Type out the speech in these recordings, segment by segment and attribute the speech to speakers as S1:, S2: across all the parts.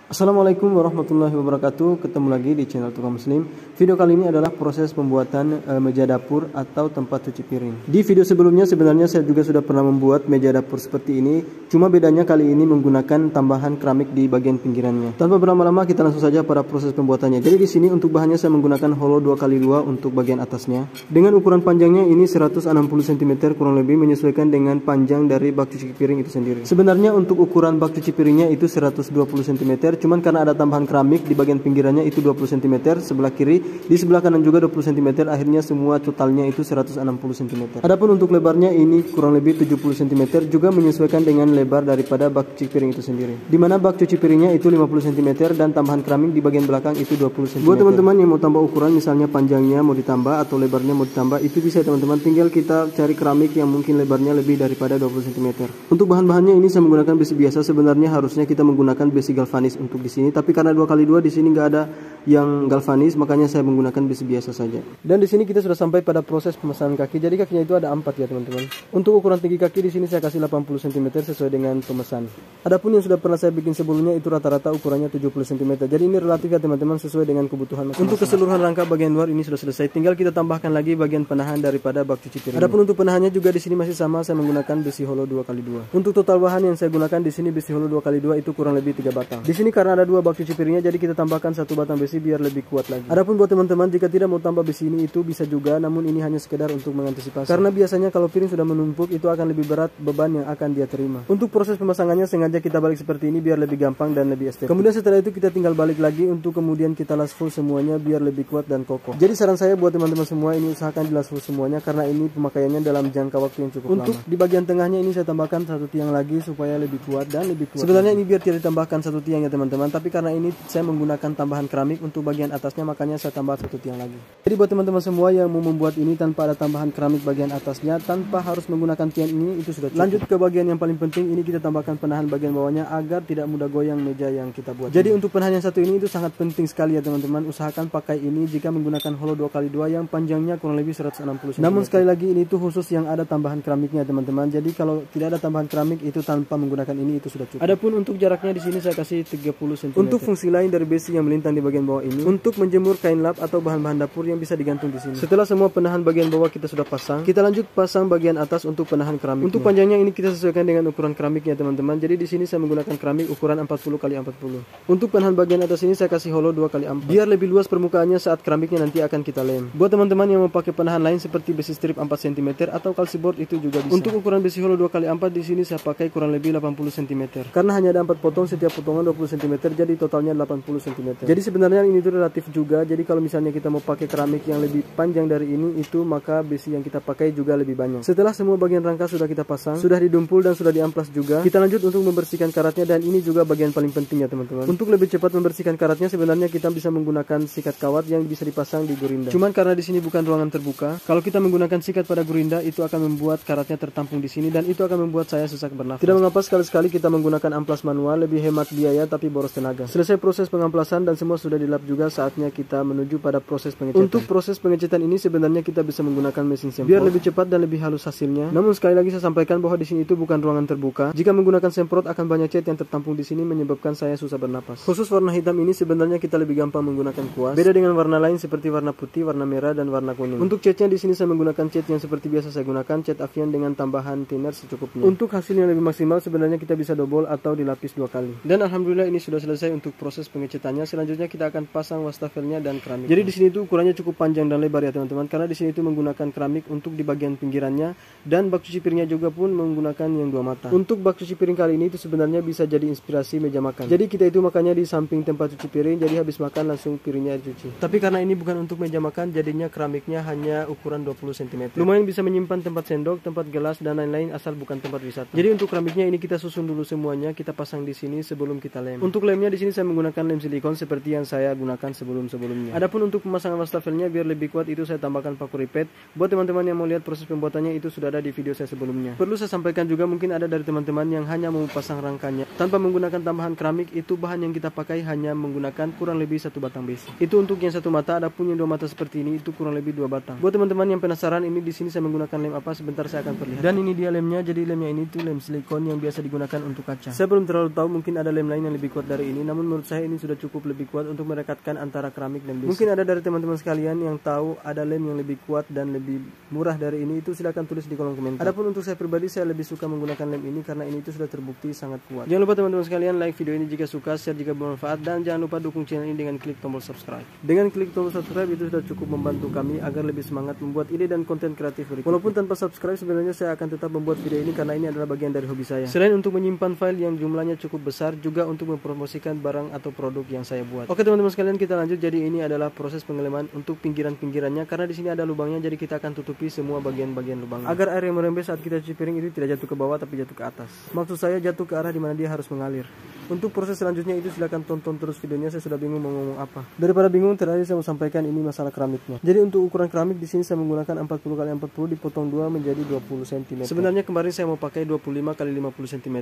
S1: Assalamualaikum warahmatullahi wabarakatuh. Ketemu lagi di channel Tukang Muslim. Video kali ini adalah proses pembuatan meja dapur atau tempat cuci piring. Di video sebelumnya sebenarnya saya juga sudah pernah membuat meja dapur seperti ini. Cuma bedanya kali ini menggunakan tambahan keramik di bagian pinggirannya. Tanpa berlama-lama kita langsung saja pada proses pembuatannya. Jadi di sini untuk bahannya saya menggunakan holo 2x2 untuk bagian atasnya. Dengan ukuran panjangnya ini 160 cm kurang lebih, menyesuaikan dengan panjang dari bak cuci piring itu sendiri. Sebenarnya untuk ukuran bak cuci piringnya itu 120 cm. Cuman karena ada tambahan keramik di bagian pinggirannya itu 20 cm, sebelah kiri, di sebelah kanan juga 20 cm, akhirnya semua totalnya itu 160 cm. Adapun untuk lebarnya ini kurang lebih 70 cm, juga menyesuaikan dengan lebar daripada bak cuci piring itu sendiri. Dimana bak cuci piringnya itu 50 cm dan tambahan keramik di bagian belakang itu 20 cm. Buat teman-teman yang mau tambah ukuran, misalnya panjangnya mau ditambah atau lebarnya mau ditambah, itu bisa teman-teman, tinggal kita cari keramik yang mungkin lebarnya lebih daripada 20 cm. Untuk bahan-bahannya ini saya menggunakan besi biasa, sebenarnya harusnya kita menggunakan besi galvanis untuk di sini, tapi karena 2x2 di sini nggak ada yang galvanis, makanya saya menggunakan besi biasa saja. Dan di sini kita sudah sampai pada proses pemesanan kaki. Jadi kakinya itu ada 4 ya teman-teman. Untuk ukuran tinggi kaki di sini saya kasih 80 cm sesuai dengan pemesan. Adapun yang sudah pernah saya bikin sebelumnya itu rata-rata ukurannya 70 cm. Jadi ini relatif ya teman-teman, sesuai dengan kebutuhan masing-masing. Untuk keseluruhan rangka bagian luar ini sudah selesai. Tinggal kita tambahkan lagi bagian penahan daripada bak cuci piring. Adapun untuk penahannya juga di sini masih sama, saya menggunakan besi holo 2x2. Untuk total bahan yang saya gunakan di sini besi holo 2x2 itu kurang lebih 3 batang. Di sini karena ada 2 bak cuci piringnya, jadi kita tambahkan 1 batang besi biar lebih kuat lagi. Adapun buat teman-teman jika tidak mau tambah besi ini itu bisa juga, namun ini hanya sekedar untuk mengantisipasi. Karena biasanya kalau piring sudah menumpuk itu akan lebih berat beban yang akan dia terima. Untuk proses pemasangannya sengaja kita balik seperti ini biar lebih gampang dan lebih estetik. Kemudian setelah itu kita tinggal balik lagi untuk kemudian kita las full semuanya biar lebih kuat dan kokoh. Jadi saran saya buat teman-teman semua ini usahakan di las full semuanya karena ini pemakaiannya dalam jangka waktu yang cukup lama. Untuk di bagian tengahnya ini saya tambahkan 1 tiang lagi supaya lebih kuat dan lebih kuat. Sebenarnya ini biar tidak ditambahkan 1 tiang ya teman-teman, tapi karena ini saya menggunakan tambahan keramik untuk bagian atasnya, makanya saya tambah 1 tiang lagi. Jadi buat teman-teman semua yang mau membuat ini tanpa ada tambahan keramik bagian atasnya, tanpa harus menggunakan tiang ini, itu sudah cukup. Lanjut ke bagian yang paling penting, ini kita tambahkan penahan bagian bawahnya agar tidak mudah goyang meja yang kita buat. Jadi untuk penahan yang satu ini itu sangat penting sekali ya teman-teman. Usahakan pakai ini jika menggunakan holo 2x2 yang panjangnya kurang lebih 160 cm. Namun sekali lagi ini itu khusus yang ada tambahan keramiknya teman-teman. Jadi kalau tidak ada tambahan keramik itu tanpa menggunakan ini itu sudah cukup. Adapun untuk jaraknya di sini saya kasih 30 cm. Untuk fungsi lain dari besi yang melintang di bagian bawah ini, untuk menjemur kain lap atau bahan-bahan dapur yang bisa digantung di sini. Setelah semua penahan bagian bawah kita sudah pasang, kita lanjut pasang bagian atas untuk penahan keramik. Untuk panjangnya ini kita sesuaikan dengan ukuran keramiknya teman-teman. Jadi di sini saya menggunakan keramik ukuran 40 x 40. Untuk penahan bagian atas ini saya kasih holo 2x4 biar lebih luas permukaannya saat keramiknya nanti akan kita lem. Buat teman-teman yang mau pakai penahan lain seperti besi strip 4 cm atau kalsiboard itu juga bisa. Untuk ukuran besi holo 2x4 di sini saya pakai kurang lebih 80 cm. Karena hanya ada 4 potong, setiap potongan 20 cm, jadi totalnya 80 cm. Jadi sebenarnya ini tuh relatif juga. Jadi kalau misalnya kita mau pakai keramik yang lebih panjang dari ini itu, maka besi yang kita pakai juga lebih banyak. Setelah semua bagian rangka sudah kita pasang, sudah didumpul dan sudah diamplas juga, kita lanjut untuk membersihkan karatnya, dan ini juga bagian paling penting ya teman-teman. Untuk lebih cepat membersihkan karatnya sebenarnya kita bisa menggunakan sikat kawat yang bisa dipasang di gurinda. Cuman karena di sini bukan ruangan terbuka, kalau kita menggunakan sikat pada gurinda itu akan membuat karatnya tertampung di sini dan itu akan membuat saya susah bernafas. Tidak mengapa sekali-sekali kita menggunakan amplas manual, lebih hemat biaya tapi boros tenaga. Selesai proses pengamplasan dan semua sudah dilap juga, saatnya kita menuju pada proses pengecetan. Untuk proses pengecetan ini sebenarnya kita bisa menggunakan mesin semprot biar lebih cepat dan lebih halus hasilnya. Namun sekali lagi saya sampaikan bahwa di sini itu bukan ruangan terbuka. Jika menggunakan semprot akan banyak cat yang tertampung di sini menyebabkan saya susah bernapas. Khusus warna hitam ini sebenarnya kita lebih gampang menggunakan kuas. Beda dengan warna lain seperti warna putih, warna merah dan warna kuning. Untuk catnya di sini saya menggunakan cat yang seperti biasa saya gunakan, cat Avian dengan tambahan thinner secukupnya. Untuk hasil yang lebih maksimal sebenarnya kita bisa double atau dilapis 2 kali. Dan alhamdulillah ini sudah selesai untuk proses pengecatannya. Selanjutnya kita akan pasang wastafelnya dan keramik. Jadi di sini itu ukurannya cukup panjang dan lebar ya teman-teman, karena di sini itu menggunakan keramik untuk di bagian pinggirannya, dan bak cuci piringnya juga pun menggunakan yang 2 mata. Untuk bak cuci piring kali ini itu sebenarnya bisa jadi inspirasi meja makan. Jadi kita itu makannya di samping tempat cuci piring, jadi habis makan langsung piringnya dicuci. Tapi karena ini bukan untuk meja makan, jadinya keramiknya hanya ukuran 20 cm. Lumayan bisa menyimpan tempat sendok, tempat gelas dan lain-lain asal bukan tempat wisata. Jadi untuk keramiknya ini kita susun dulu semuanya, kita pasang di sini sebelum kita lem. Untuk lemnya di sini saya menggunakan lem silikon seperti yang saya gunakan sebelum-sebelumnya. Adapun untuk pemasangan wastafelnya biar lebih kuat itu saya tambahkan paku ripet. Buat teman-teman yang mau lihat proses pembuatannya itu sudah ada di video saya sebelumnya. Perlu saya sampaikan juga, mungkin ada dari teman-teman yang hanya mau pasang rangkanya tanpa menggunakan tambahan keramik, itu bahan yang kita pakai hanya menggunakan kurang lebih 1 batang besi. Itu untuk yang 1 mata, adapun yang 2 mata seperti ini itu kurang lebih 2 batang. Buat teman-teman yang penasaran ini di sini saya menggunakan lem apa, sebentar saya akan perlihatkan. Dan ini dia lemnya. Jadi lemnya ini tuh lem silikon yang biasa digunakan untuk kaca. Saya belum terlalu tahu, mungkin ada lem lain yang lebih kuat kuat dari ini, namun menurut saya ini sudah cukup lebih kuat untuk merekatkan antara keramik dan besi. Mungkin ada dari teman-teman sekalian yang tahu ada lem yang lebih kuat dan lebih murah dari ini, itu silahkan tulis di kolom komentar. Adapun untuk saya pribadi, saya lebih suka menggunakan lem ini karena ini itu sudah terbukti sangat kuat. Jangan lupa teman-teman sekalian like video ini jika suka, share jika bermanfaat, dan jangan lupa dukung channel ini dengan klik tombol subscribe. Dengan klik tombol subscribe itu sudah cukup membantu kami agar lebih semangat membuat ide dan konten kreatif berikutnya. Walaupun tanpa subscribe, sebenarnya saya akan tetap membuat video ini karena ini adalah bagian dari hobi saya. Selain untuk menyimpan file yang jumlahnya cukup besar, juga untuk mempromosikan barang atau produk yang saya buat. Oke teman-teman sekalian, kita lanjut. Jadi ini adalah proses pengeleman untuk pinggiran-pinggirannya, karena di sini ada lubangnya, jadi kita akan tutupi semua bagian-bagian lubang agar air yang merembes saat kita cuci piring itu tidak jatuh ke bawah tapi jatuh ke atas. Maksud saya jatuh ke arah dimana dia harus mengalir. Untuk proses selanjutnya itu silahkan tonton terus videonya. Saya sudah bingung mau ngomong apa. Daripada bingung, terakhir saya mau sampaikan ini masalah keramiknya. Jadi untuk ukuran keramik di sini saya menggunakan 40 x 40 dipotong 2 menjadi 20 cm. Sebenarnya kemarin saya mau pakai 25 x 50 cm.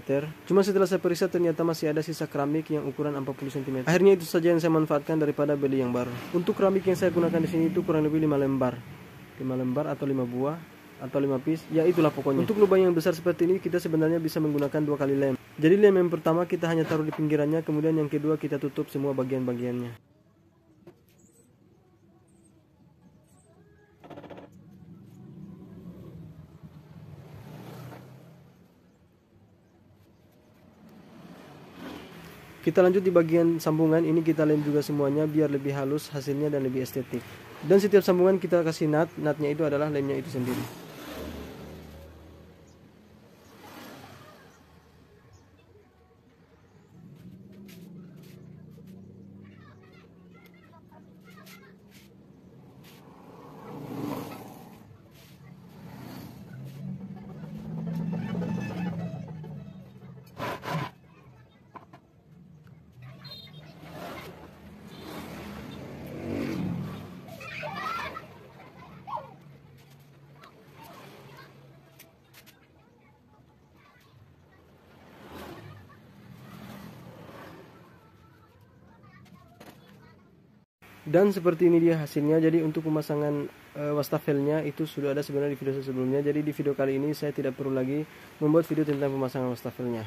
S1: Cuma setelah saya periksa ternyata masih ada sisa keramik yang ukuran 40 cm. Akhirnya itu saja yang saya manfaatkan daripada beli yang baru. Untuk keramik yang saya gunakan di sini itu kurang lebih 5 lembar. 5 lembar atau 5 buah atau 5 piece, ya itulah pokoknya. Untuk lubang yang besar seperti ini kita sebenarnya bisa menggunakan 2 kali lem. Jadi lem yang pertama kita hanya taruh di pinggirannya, kemudian yang kedua kita tutup semua bagian-bagiannya. Kita lanjut di bagian sambungan, ini kita lem juga semuanya biar lebih halus hasilnya dan lebih estetik. Dan setiap sambungan kita kasih nut, nutnya itu adalah lemnya itu sendiri. Dan seperti ini dia hasilnya. Jadi untuk pemasangan wastafelnya itu sudah ada sebenarnya di video sebelumnya. Jadi di video kali ini saya tidak perlu lagi membuat video tentang pemasangan wastafelnya.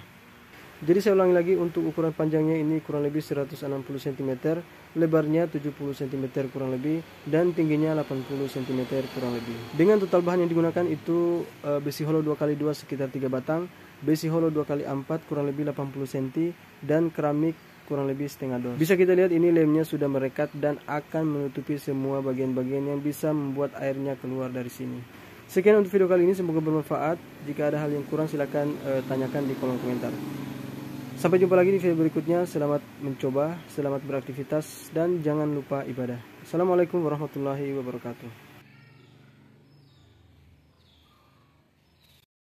S1: Jadi saya ulangi lagi, untuk ukuran panjangnya ini kurang lebih 160 cm, lebarnya 70 cm kurang lebih, dan tingginya 80 cm kurang lebih. Dengan total bahan yang digunakan itu besi holo 2x2 sekitar 3 batang, besi holo 2x4 kurang lebih 80 cm, dan keramik kurang lebih setengah dos. Bisa kita lihat ini lemnya sudah merekat dan akan menutupi semua bagian-bagian yang bisa membuat airnya keluar dari sini. Sekian untuk video kali ini, semoga bermanfaat. Jika ada hal yang kurang silahkan tanyakan di kolom komentar. Sampai jumpa lagi di video berikutnya. Selamat mencoba, selamat beraktivitas, dan jangan lupa ibadah. Assalamualaikum warahmatullahi wabarakatuh.